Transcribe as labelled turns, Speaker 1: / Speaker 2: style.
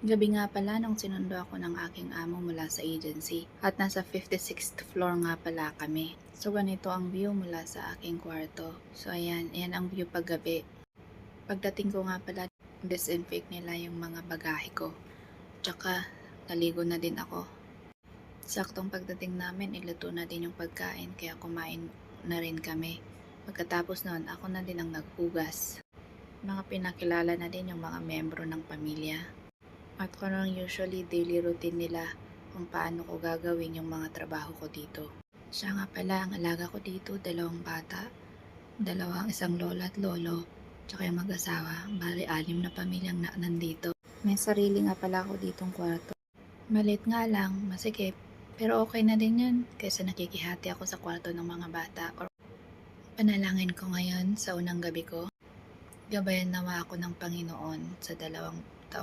Speaker 1: Gabi nga pala nung sinundo ako ng aking amo mula sa agency at nasa 56th floor nga pala kami. So ganito ang view mula sa aking kwarto. So ayan ang view paggabi. Pagdating ko nga pala, disinfect nila yung mga bagahe ko. Tsaka naligo na din ako. Saktong pagdating namin, iluto na din yung pagkain kaya kumain na rin kami. Pagkatapos noon, ako na din ang naghugas. Mga pinakilala na din yung mga membro ng pamilya. At kung anong usually daily routine nila kung paano ko gagawin yung mga trabaho ko dito. Siya nga pala, ang alaga ko dito, 2 bata, isang lola at lolo, tsaka yung mag-asawa, bali 6 na pamilyang nandito. May sarili nga pala ako ditong kwarto. Malit nga lang, masikip, pero okay na din yun kaysa nakikihati ako sa kwarto ng mga bata. Or panalangin ko ngayon sa unang gabi ko, gabayan nawa ako ng Panginoon sa